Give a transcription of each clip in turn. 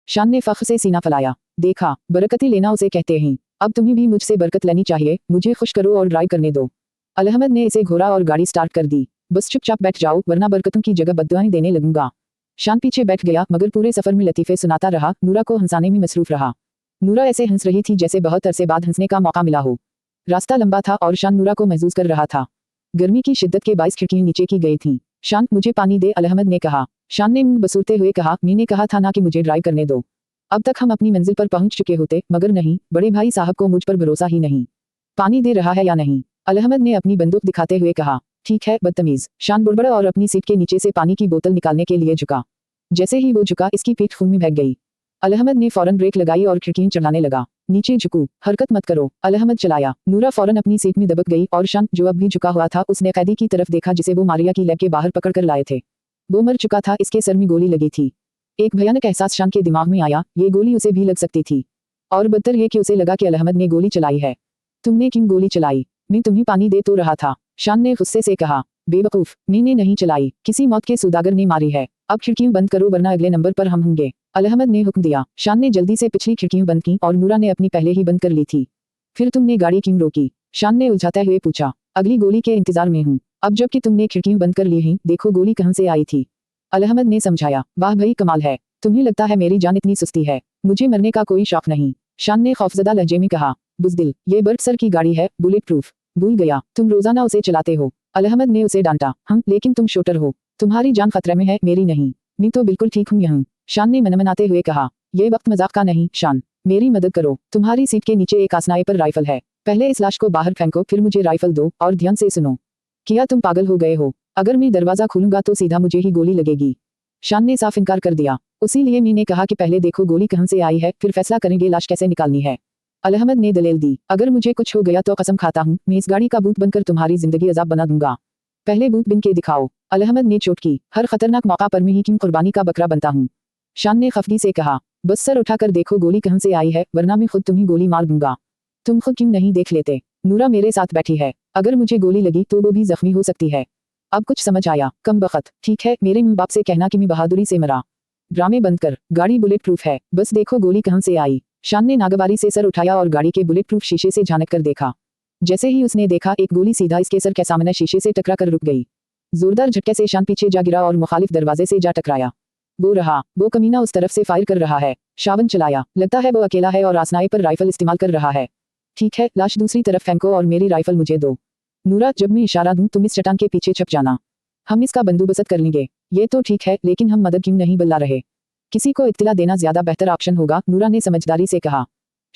शान ने फख्र से सीना फैलाया। देखा, बरकतें लेना उसे कहते हैं। अब तुम्हें भी मुझसे बरकत लेनी चाहिए। मुझे खुश करो और ड्राइव करने दो। अलहमद ने इसे घोरा और गाड़ी स्टार्ट कर दी। बस चुपचाप बैठ जाओ, वरना बरकतों की जगह बद्दुआएं देने लगूंगा। शान पीछे बैठ गया, मगर पूरे सफर में लतीफ़े सुनाता रहा। नूरा को हंसाने में मसरूफ रहा। नूरा ऐसे हंस रही थी जैसे बहुत अरसे बाद हंसने का मौका मिला हो। रास्ता लंबा था और शान नूरा को महसूस कर रहा था। गर्मी की शिद्दत के बाइस खिड़कियां नीचे की गई थीं। शान, मुझे पानी दे, अलहमद ने कहा। शान ने मुंह बसूरते हुए कहा, मैंने कहा था ना कि मुझे ड्राइव करने दो। अब तक हम अपनी मंजिल पर पहुंच चुके होते, मगर नहीं, बड़े भाई साहब को मुझ पर भरोसा ही नहीं। पानी दे रहा है या नहीं? अलहमद ने अपनी बंदूक दिखाते हुए कहा। ठीक है, बदतमीज। शान बुड़बड़ा और अपनी सीट के नीचे से पानी की बोतल निकालने के लिए झुका। जैसे ही वो झुका, इसकी पीठ खून में बह गई। अलहमद ने फौरन ब्रेक लगाई और खिड़कियां चढ़ाने लगा। नीचे झुकू, हरकत मत करो, अलहमद चलाया। नूरा फौरन अपनी सीट में दबक गई और शान, जो अब भी झुका हुआ था, उसने कैदी की तरफ देखा जिसे वो मारिया की लैब के बाहर पकड़ कर लाए थे। वो मर चुका था, इसके सर में गोली लगी थी। एक भयानक एहसास शान के दिमाग में आया, ये गोली उसे भी लग सकती थी। और बदतर ये कि उसे लगा कि अलहमद ने गोली चलाई है। तुमने क्यों गोली चलाई? मैं तुम्हें पानी दे तो रहा था, शान ने गुस्से से कहा। बेवकूफ, मैंने नहीं चलाई, किसी मौत के सौदागर ने मारी है। अब खिड़कियां बंद करो, वरना अगले नंबर पर हम होंगे। अलहमद ने हुक्म दिया। शान ने जल्दी से पिछली खिड़कियां बंद की और नूरा ने अपनी पहले ही बंद कर ली थी। फिर तुमने गाड़ी क्यों रोकी? शान ने उलझाते हुए पूछा। अगली गोली के इंतजार में हूँ। अब जबकि तुमने खिड़कियां बंद कर ली हैं, देखो गोली कहाँ से आई थी। अलहमद ने समझाया। वाह भाई, कमाल है। तुम्हें लगता है मेरी जान इतनी सुस्ती है? मुझे मरने का कोई शौक नहीं, शान ने खौफजदा लहजे में कहा। बुज़दिल, ये बर्ट सर की गाड़ी है, बुलेट प्रूफ। भूल गया, तुम रोजाना उसे चलाते हो। अलहमद ने उसे डांटा। हम, लेकिन तुम शूटर हो, तुम्हारी जान खतरे में है, मेरी नहीं। मैं तो बिल्कुल ठीक हूँ यहाँ, शान ने मनमनाते हुए कहा। यह वक्त मजाक का नहीं, शान, मेरी मदद करो। तुम्हारी सीट के नीचे एक आसनाए पर राइफल है। पहले इस लाश को बाहर फेंको, फिर मुझे राइफल दो, और ध्यान से सुनो। क्या तुम पागल हो गए हो? अगर मैं दरवाजा खोलूंगा तो सीधा मुझे ही गोली लगेगी। शान ने साफ इनकार कर दिया। उसी लिए मैंने कहा कि पहले देखो गोली कहाँ से आई है, फिर फैसला करेंगे लाश कैसे निकालनी है। अलहमद ने दलील दी। अगर मुझे कुछ हो गया तो कसम खाता हूँ, मैं इस गाड़ी का भूत बनकर तुम्हारी जिंदगी अजाब बना दूंगा। पहले भूत बन के दिखाओ। अलहमद ने चोट की। हर खतरनाक मौका पर मैं ही क्यों कुर्बानी का बकरा बनता हूँ, शान ने खफगी से कहा। बस सर उठाकर देखो गोली कहाँ से आई है, वरना मैं खुद तुम्हें गोली मार दूंगा। तुम खुद क्यों नहीं देख लेते? नूरा मेरे साथ बैठी है, अगर मुझे गोली लगी तो वो भी जख्मी हो सकती है। अब कुछ समझ आया, कम बखत। ठीक है, मेरे माँ बाप से कहना कि मैं बहादुरी से मरा। ड्रामे बंद कर, गाड़ी बुलेट प्रूफ है, बस देखो गोली कहाँ से आई। शान ने नागवारी से सर उठाया और गाड़ी के बुलेट प्रूफ शीशे से झांक कर देखा। जैसे ही उसने देखा, एक गोली सीधा इसके सर के सामने शीशे से टकरा कर रुक गई। जोरदार झटके से शान पीछे जा गिरा और मुखालिफ दरवाजे से जा टकराया। वो कमीना उस तरफ से फायर कर रहा है। शावन चलाया। लगता है वो अकेला है और आसनाए पर राइफल इस्तेमाल कर रहा है। ठीक है, लाश दूसरी तरफ फेंको और मेरी राइफल मुझे दो। नूरा, जब मैं इशारा दूं तुम इस चट्टान के पीछे छुप जाना। हम इसका बंदोबस्त कर लेंगे। ये तो ठीक है, लेकिन हम मदद क्यों नहीं बुला रहे? किसी को इत्तला देना ज्यादा बेहतर ऑप्शन होगा, नूरा ने समझदारी से कहा।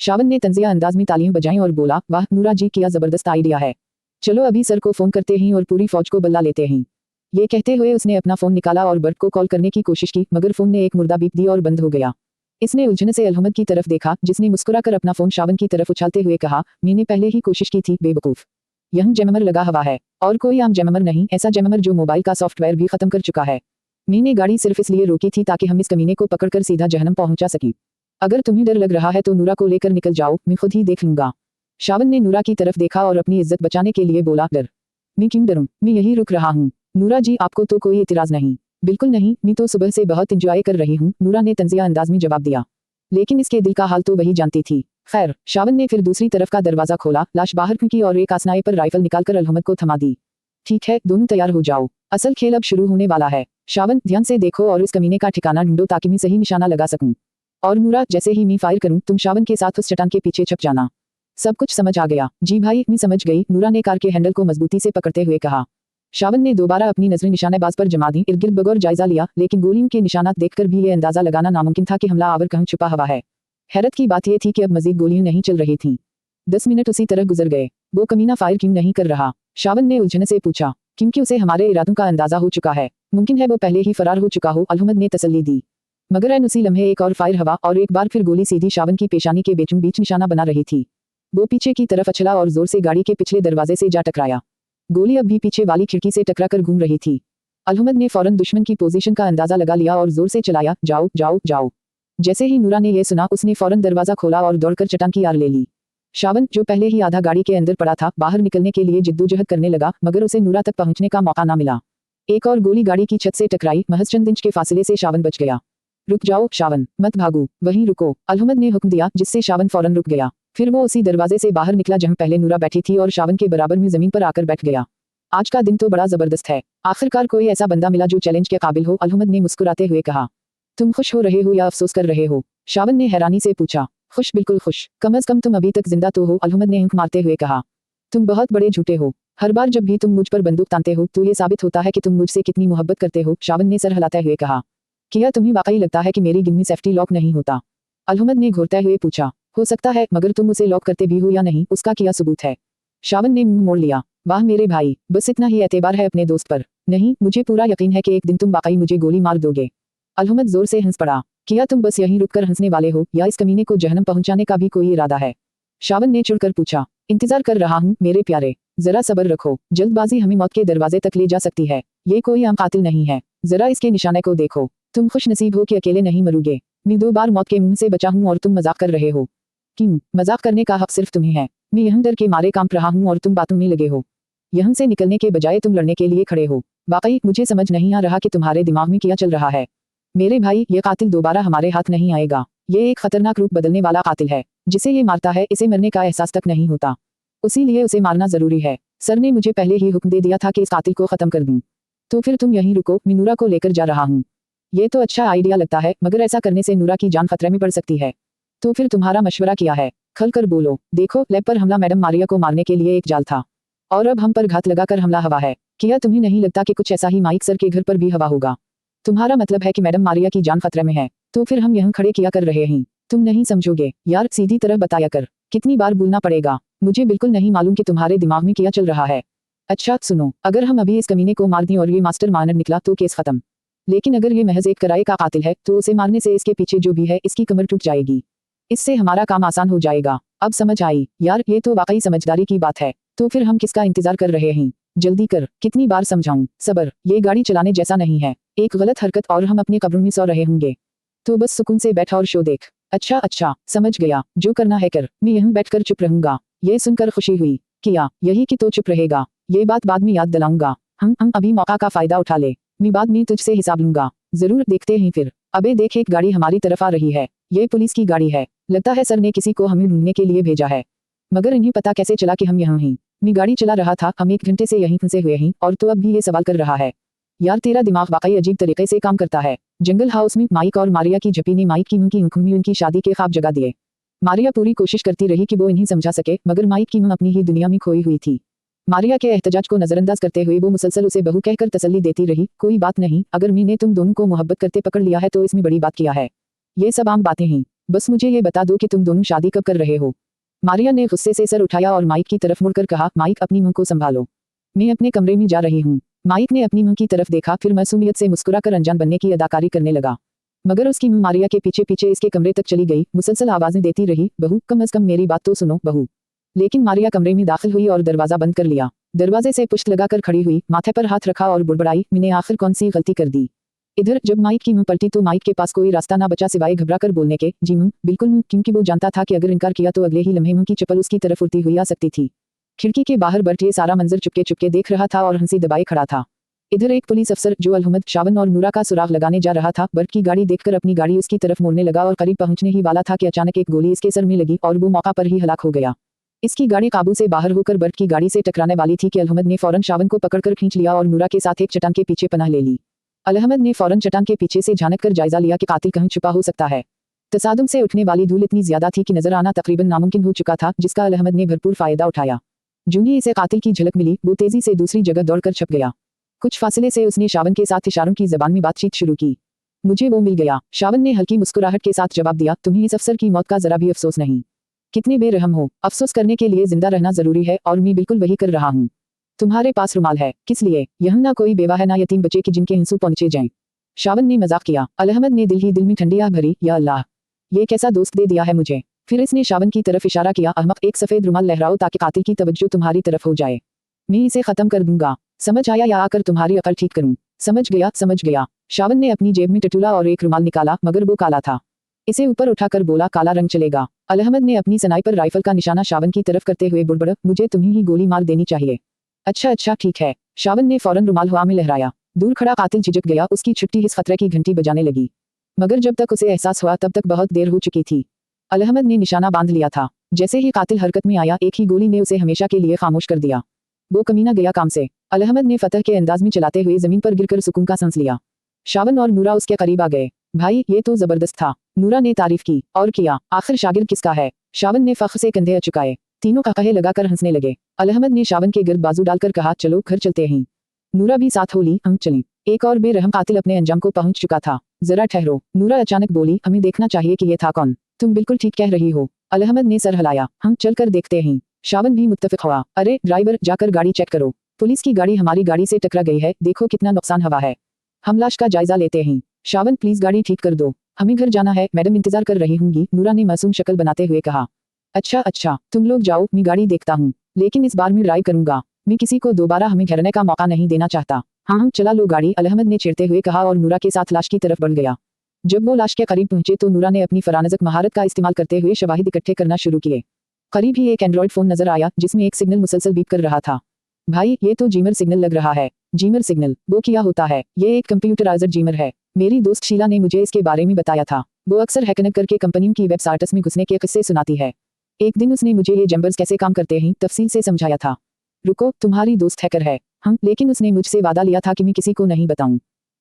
शावन ने तंजिया अंदाज में तालियां बजाईं और बोला, वाह नूरा जी, क्या जबरदस्त आइडिया है। चलो अभी सर को फोन करते हैं और पूरी फौज को बुला लेते हैं। ये कहते हुए उसने अपना फोन निकाला और बर्ट को कॉल करने की कोशिश की, मगर फोन ने एक मुर्दा बीप दी और बंद हो गया। इसने उलझन से अलहमद की तरफ देखा, जिसने मुस्कुराकर अपना फोन शावन की तरफ उछालते हुए कहा, मैंने पहले ही कोशिश की थी, बेवकूफ। यह जैमर लगा हुआ है, और कोई आम जैमर नहीं, ऐसा जैमर जो मोबाइल का सॉफ्टवेयर भी खत्म कर चुका है। मैंने गाड़ी सिर्फ इसलिए रोकी थी ताकि हम इस कमीने को पकड़कर सीधा जहन्नम पहुंचा सकें। अगर तुम्हें डर लग रहा है तो नूरा को लेकर निकल जाओ, मैं खुद ही देख लूंगा। शावन ने नूरा की तरफ देखा और अपनी इज्जत बचाने के लिए बोला, डर? मैं क्यों डरूं, मैं यही रुक रहा हूँ। नूरा जी, आपको तो कोई इतराज नहीं? बिल्कुल नहीं, मैं तो सुबह से बहुत इंजॉय कर रही हूँ, नूरा ने तंजिया अंदाज में जवाब दिया। लेकिन इसके दिल का हाल तो वही जानती थी। खैर, शावन ने फिर दूसरी तरफ का दरवाजा खोला, लाश बाहर फेंकी और एक आसनाए पर राइफल निकालकर अलहमद को थमा दी। ठीक है, दोनों तैयार हो जाओ, असल खेल अब शुरू होने वाला है। शावन, ध्यान से देखो और इस कमीने का ठिकाना ढूंढो ताकि मैं सही निशाना लगा सकूं। और नूरा, जैसे ही मैं फायर करूं तुम शावन के साथ उस चट्टान के पीछे छुप जाना। सब कुछ समझ आ गया? जी भाई, मैं समझ गई, नूरा ने कार के हैंडल को मजबूती से पकड़ते हुए कहा। शावन ने दोबारा अपनी नजरें निशानेबाज पर जमा दी, इर्द गिर्द बगौर जायजा लिया, लेकिन गोलियों के निशानात देखकर भी ये अंदाजा लगाना नामुमकिन था कि हमला आवर कहाँ छुपा हुआ है। हैरत की बात यह थी कि अब मजीद गोलियां नहीं चल रही थीं। 10 मिनट उसी तरह गुजर गए। वो कमीना फायर क्यों नहीं कर रहा? शावन ने उलझन से पूछा। क्योंकि उसे हमारे इरादों का अंदाजा हो चुका है। मुमकिन है वो पहले ही फरार हो चुका हो, अलहमद ने तसल्ली दी। मगर ऐन उसी लम्हे एक और फायर हवा और एक बार फिर गोली सीधी शावन की पेशानी के बीचों बीच निशाना बना रही थी। वो पीछे की तरफ अछला और जोर से गाड़ी के पिछले दरवाजे से जा टकराया। गोली अब भी पीछे वाली खिड़की से टकराकर घूम रही थी। अलहमद ने फौरन दुश्मन की पोजीशन का अंदाजा लगा लिया और जोर से चलाया, जाओ जाओ जाओ। जैसे ही नूरा ने यह सुना, उसने फौरन दरवाजा खोला और दौड़कर चट्टान की आड़ ले ली। शावन, जो पहले ही आधा गाड़ी के अंदर पड़ा था, बाहर निकलने के लिए जिद्दोजहद करने लगा, मगर उसे नूरा तक पहुंचने का मौका न मिला। एक और गोली गाड़ी की छत से टकराई, महज चंद इंच के फासले से शावन बच गया। रुक जाओ शावन, मत भागो, वहीं रुको, अहमद ने हुक्म दिया, जिससे शावन फौरन रुक गया। फिर वो उसी दरवाजे से बाहर निकला जहां पहले नूरा बैठी थी और शावन के बराबर में जमीन पर आकर बैठ गया। आज का दिन तो बड़ा जबरदस्त है, आखिरकार कोई ऐसा बंदा मिला जो चैलेंज के काबिल हो, अहमद ने मुस्कुराते हुए कहा। तुम खुश हो रहे हो या अफसोस कर रहे हो? शावन ने हैरानी से पूछा। खुश, बिल्कुल खुश, कम अज कम तुम अभी तक जिंदा तो हो, अहमद ने हंक मारते हुए कहा। तुम बहुत बड़े झूठे हो, हर बार जब भी तुम मुझ पर बंदूक तानते हो तो ये साबित होता है कि तुम मुझसे कितनी मोहब्बत करते हो, शावन ने सर हिलाते हुए कहा। क्या तुम्हें वाकई लगता है कि मेरी गिन में सेफ्टी लॉक नहीं होता? अहमद ने घूरते हुए पूछा। हो सकता है, मगर तुम उसे लॉक करते भी हो या नहीं, उसका क्या सबूत है? शावन ने मुंह मोड़ लिया। वाह मेरे भाई, बस इतना ही एतबार है अपने दोस्त पर? नहीं, मुझे पूरा यकीन है कि एक दिन तुम वाकई मुझे गोली मार दोगे। अहमद जोर से हंस पड़ा। क्या तुम बस यहीं रुककर हंसने वाले हो या इस कमीने को जहन्नम पहुंचाने का भी कोई इरादा है? शावन ने चिढ़कर पूछा। इंतजार कर रहा हूँ मेरे प्यारे, जरा सब्र रखो, जल्दबाजी हमें मौत के दरवाजे तक ले जा सकती है। ये कोई आम कातिल नहीं है, जरा इसके निशाने को देखो। तुम खुश नसीब हो कि अकेले नहीं मरोगे। मैं 2 बार मौत के मुंह से बचा हूँ और तुम मजाक कर रहे हो। क्यों? मजाक करने का हक सिर्फ तुम्हें है। मैं यहाँ डर के मारे कांप रहा हूँ और तुम बातों में लगे हो। यहाँ से निकलने के बजाय तुम लड़ने के लिए खड़े हो। वाकई मुझे समझ नहीं आ रहा कि तुम्हारे दिमाग में क्या चल रहा है। मेरे भाई, यह कातिल दोबारा हमारे हाथ नहीं आएगा। ये एक खतरनाक रूप बदलने वाला कातिल है। जिसे ये मारता है इसे मरने का एहसास तक नहीं होता, उसीलिए उसे मारना जरूरी है। सर ने मुझे पहले ही हुक्म दे दिया था कि इस कातिल को खत्म कर दूं। तो फिर तुम यहीं रुको, मैं नूरा को लेकर जा रहा हूँ। ये तो अच्छा आइडिया लगता है, मगर ऐसा करने से नूरा की जान खतरे में पड़ सकती है। तो फिर तुम्हारा मशवरा क्या है? खल कर बोलो। देखो, लैब पर हमला मैडम मारिया को मारने के लिए एक जाल था, और अब हम पर घात लगाकर हमला हवा है। क्या तुम्हें नहीं लगता कि कुछ ऐसा ही माइक सर के घर पर भी हवा होगा? तुम्हारा मतलब है कि मैडम मारिया की जान खतरे में है? तो फिर हम यहाँ खड़े किया कर रहे हैं? तुम नहीं समझोगे यार, सीधी तरह बताया कर। कितनी बार बोलना पड़ेगा? मुझे बिल्कुल नहीं मालूम कि तुम्हारे दिमाग में क्या चल रहा है। अच्छा सुनो, अगर हम अभी इस कमीने को मार दें और ये मास्टर माइंड निकला तो केस खत्म। लेकिन अगर ये महज एक किराए का कातिल है तो उसे मारने से इसके पीछे जो भी है इसकी कमर टूट जाएगी। इससे हमारा काम आसान हो जाएगा। अब समझ आई यार, ये तो वाकई समझदारी की बात है। तो फिर हम किसका इंतजार कर रहे हैं? जल्दी कर, कितनी बार समझाऊं? सबर, ये गाड़ी चलाने जैसा नहीं है। एक गलत हरकत और हम अपने कब्रों में सो रहे होंगे। तो बस सुकून से बैठा और शो देख। अच्छा अच्छा, समझ गया, जो करना है कर, मैं यहाँ बैठकर चुप रहूंगा। ये सुनकर खुशी हुई। किया यही कि तो चुप रहेगा, ये बात बाद में याद दिलाऊंगा। हम अभी मौका का फायदा उठा ले, मैं बाद में तुझसे हिसाब लूंगा। जरूर, देखते हैं फिर। अबे देख, एक गाड़ी हमारी तरफ आ रही है। ये पुलिस की गाड़ी है। लगता है सर ने किसी को हमें ढूंढने के लिए भेजा है। मगर इन्हें पता कैसे चला कि हम यहाँ हैं? मैं गाड़ी चला रहा था, हम 1 घंटे से यहीं फंसे हुए हैं और तो अब भी ये सवाल कर रहा है। यार तेरा दिमाग वाकई अजीब तरीके से काम करता है। जंगल हाउस में माइक और मारिया की झपी ने माइक की मुंह की आंखों में उनकी शादी के ख्वाब जगा दिए। मारिया पूरी कोशिश करती रही कि वो इन्हें समझा सके, मगर माइक की मुंह अपनी ही दुनिया में खोई हुई थी। मारिया के एहतजाज को नजरअंदाज करते हुए वो मुसलसल उसे बहू कहकर तसल्ली देती रही। कोई बात नहीं, अगर मैंने तुम दोनों को मोहब्बत करते पकड़ लिया है तो इसमें बड़ी बात क्या है? ये सब आम बातें हैं। बस मुझे ये बता दो कि तुम दोनों शादी कब कर रहे हो? मारिया ने गुस्से से सर उठाया और माइक की तरफ मुड़कर कहा, माइक अपनी मुंह को संभालो, मैं अपने कमरे में जा रही हूँ। माइक ने अपनी मुंह की तरफ देखा, फिर मासूमियत से मुस्कुराकर अनजान बनने की अदाकारी करने लगा। मगर उसकी मुंह मारिया के पीछे पीछे इसके कमरे तक चली गई, मुसलसल आवाजें देती रही, बहू कम अज कम मेरी बात तो सुनो बहू। लेकिन मारिया कमरे में दाखिल हुई और दरवाजा बंद कर लिया। दरवाजे से पुष्ट लगाकर खड़ी हुई, माथे पर हाथ रखा और बुड़बड़ाई, मैंने आखिर कौन सी गलती कर दी? इधर जब माइक की मुंह पलटी तो माइक के पास कोई रास्ता ना बचा सिवाय घबराकर बोलने के, जी मुंह, बिल्कुल मुंह, क्योंकि वो जानता था कि अगर इनकार किया तो अगले ही लम्हे मुंह की चप्पल उसकी तरफ उड़ती हुई आ सकती थी। खिड़की के बाहर बर्ट ये सारा मंजर चुपके चुपके देख रहा था और हंसी दबाए खड़ा था। इधर एक पुलिस अफसर जो अहमद, शावन और नूरा का सुराग लगाने जा रहा था, बर्ट की गाड़ी देखकर अपनी गाड़ी उसकी तरफ मोड़ने लगा और करीब पहुंचने ही वाला था कि अचानक एक गोली इसके सर में लगी और वो मौका पर ही हलाक हो गया। इसकी गाड़ी काबू से बाहर होकर बर्ट की गाड़ी से टकराने वाली थी कि अहमद ने फौरन शावन को पकड़कर खींच लिया और नूरा के साथ एक चट्टान के पीछे पनाह ले ली। अहमद ने फौरन चट्टान के पीछे से झांक कर जायजा लिया कि कातिल कहीं छुपा हो सकता है। तसादुम से उठने वाली धूल इतनी ज्यादा थी कि नजर आना तकरीबन नामुमकिन हो चुका था, जिसका अहमद ने भरपूर फायदा उठाया। जूं ही इसे कातिल की झलक मिली, वो तेजी से दूसरी जगह दौड़कर छप गया। कुछ फासले से उसने शावन के साथ इशारों की जबान में बातचीत शुरू की। मुझे वो मिल गया, शावन ने हल्की मुस्कुराहट के साथ जवाब दिया। तुम्हें इस अफसर की मौत का जरा भी अफसोस नहीं? कितने बेरहम हो, अफसोस करने के लिए जिंदा रहना जरूरी है और मैं बिल्कुल वही कर रहा हूँ। तुम्हारे पास रुमाल है, किस लिए? यह ना कोई बेवा है ना यतीम बच्चे की जिनके हिंसू पहुंचे जाएं। शावन ने मजाक किया। अहमद ने दिल ही दिल में ठंडी आह भरी, या अल्लाह, ये कैसा दोस्त दे दिया है मुझे। फिर इसने शावन की तरफ इशारा किया, अहमक, एक सफेद रुमाल लहराओ ताकि कातिल की तवज्जो तुम्हारी तरफ हो जाए। मैं इसे खत्म कर दूंगा, समझ आया, या आकर तुम्हारी अकल ठीक करूं? समझ गया समझ गया। शावन ने अपनी जेब में टटूला और एक रुमाल निकाला, मगर वो काला था। इसे ऊपर उठाकर बोला, काला रंग चलेगा। अहमद ने अपनी स्नाइपर राइफल का निशाना शावन की तरफ करते हुए बुड़बड़, मुझे तुम्हें ही गोली मार देनी चाहिए। अच्छा अच्छा ठीक है। शावन ने फौरन रुमाल हवा में लहराया। दूर खड़ा कातिल झिझक गया, उसकी छुट्टी इस खतरे की घंटी बजाने लगी। मगर जब तक उसे एहसास हुआ तब तक बहुत देर हो चुकी थी। अलहमद ने निशाना बांध लिया था। जैसे ही कातिल हरकत में आया, एक ही गोली ने उसे हमेशा के लिए खामोश कर दिया। वो कमीना गया काम से। अलहमद ने फतह के अंदाज में चलाते हुए जमीन पर गिरकर सुकून का सांस लिया। शावन और नूरा उसके करीब आ गए। भाई ये तो जबरदस्त था। नूरा ने तारीफ की और किया, आखिर शागिर्द किसका है? शावन ने फख्र से कंधे चुकाए। तीनों कहे लगाकर हंसने लगे। अलहमद ने शावन के गिर्द बाजू डालकर कहा, चलो घर चलते हैं। नूरा भी साथ हो ली, हम चलें। एक और बेरहम कातिल अपने अंजाम को पहुंच चुका था। जरा ठहरो। नूरा अचानक बोली, हमें देखना चाहिए कि ये था कौन। तुम बिल्कुल ठीक कह रही हो। अलहमद ने सर हिलाया, हम चल कर देखते हैं। शावन भी मुत्तफिक हुआ। अरे ड्राइवर, जाकर गाड़ी चेक करो। पुलिस की गाड़ी हमारी गाड़ी से टकरा गई है, देखो कितना नुकसान हुआ है। हम लाश का जायजा लेते हैं। शावन प्लीज गाड़ी ठीक कर दो, हमें घर जाना है, मैडम इंतजार कर रही होंगी। नूरा ने मासूम शक्ल बनाते हुए कहा। अच्छा, तुम लोग जाओ, मैं गाड़ी देखता हूँ, लेकिन इस बार मैं ड्राइव करूंगा। मैं किसी को दोबारा हमें घेरने का मौका नहीं देना चाहता। हाँ चला लो गाड़ी, अलहमद ने छेड़ते हुए कहा और नूरा के साथ लाश की तरफ बढ़ गया। जब वो लाश के करीब पहुंचे तो नूरा ने अपनी फरानजक महारत का इस्तेमाल करते हुए शवाहिद इकट्ठे करना शुरू किए। करीब ही एक एंड्रॉयड फोन नजर आया जिसमें एक सिग्नल मुसलसल बीप कर रहा था। भाई ये तो जीमर सिग्नल लग रहा है। जीमर सिग्नल, वो क्या होता है? ये एक कंप्यूटराइज्ड जीमर है। मेरी दोस्त शीला ने मुझे इसके बारे में बताया था। वो अक्सर हैकिंग करके कंपनियों की वेबसाइट्स में घुसने के किस्से सुनाती है। एक दिन उसने मुझे ये जैमर्स कैसे काम करते हैं तफसील से समझाया था। रुको, तुम्हारी दोस्त हैकर है? हाँ, लेकिन उसने मुझसे वादा लिया था कि मैं किसी को नहीं बताऊं।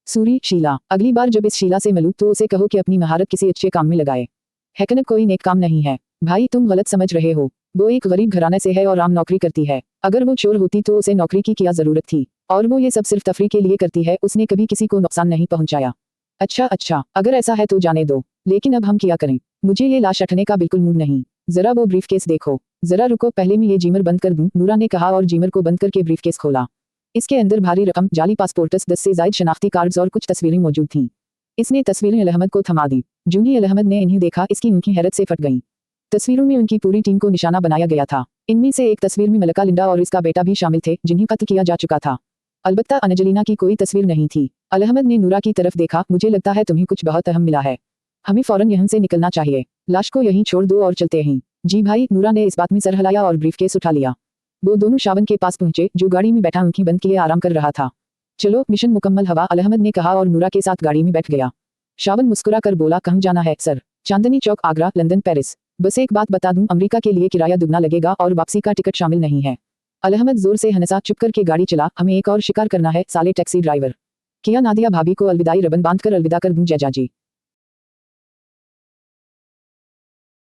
सूरी शीला, अगली बार जब इस शीला से मिलूं तो उसे कहो कि अपनी महारत किसी अच्छे काम में लगाए। हैकिंग कोई नेक काम नहीं है। भाई तुम गलत समझ रहे हो। वो एक गरीब घराने से है और आम नौकरी करती है। अगर वो चोर होती तो उसे नौकरी की क्या जरूरत थी? और वो ये सब सिर्फ तफरी के लिए करती है, उसने कभी किसी को नुकसान नहीं पहुंचाया। अच्छा, अगर ऐसा है तो जाने दो, लेकिन अब हम क्या करें? मुझे ये लाश हटने का बिल्कुल मूड नहीं। जरा वो ब्रीफकेस देखो। जरा रुको, पहले मैं ये जीमर बंद कर दूं, नूरा ने कहा और जीमर को बंद करके ब्रीफकेस खोला। इसके अंदर भारी रकम, जाली पासपोर्ट्स, 10 से ज्यादा शनाख्ती कार्ड्स और कुछ तस्वीरें मौजूद थीं। इसने तस्वीरें अलहमद को थमा दी। जूं ही अलहमद ने इन्हें देखा, इसकी आंखें हैरत से फट गईं। तस्वीरों में उनकी पूरी टीम को निशाना बनाया गया था। इनमें से एक तस्वीर में मलका लिंडा और इसका बेटा भी शामिल थे, जिन्हें कत्ल किया जा चुका था। अलबत्ता अंजलिना की कोई तस्वीर नहीं थी। अलहमद ने नूरा की तरफ देखा, मुझे लगता है तुम्हें कुछ बहुत अहम मिला है। हमें फौरन यहाँ से निकलना चाहिए। लाश को यहीं छोड़ दो और चलते हैं। जी भाई, नूरा ने इस बात में सर हिलाया और ब्रीफकेस उठा लिया। वो दोनों शावन के पास पहुंचे, जो गाड़ी में बैठा आंखें बंद किए आराम कर रहा था। चलो, मिशन मुकम्मल हुआ, अलहमद ने कहा और नूरा के साथ गाड़ी में बैठ गया। शावन मुस्कुरा कर बोला, कहाँ जाना है sir? Chandni Chowk, Agra, London, Paris. बस एक बात बता दूं, अमेरिका के लिए किराया दुगना लगेगा और वापसी का टिकट शामिल नहीं है। अलहमद जोर से हंसा। चुप करके गाड़ी चला, हमें एक और शिकार करना है, साले टैक्सी ड्राइवर। किया नादिया भाभी को अलविदाई रबन बांधकर अलविदा कर दूं जैजा जी।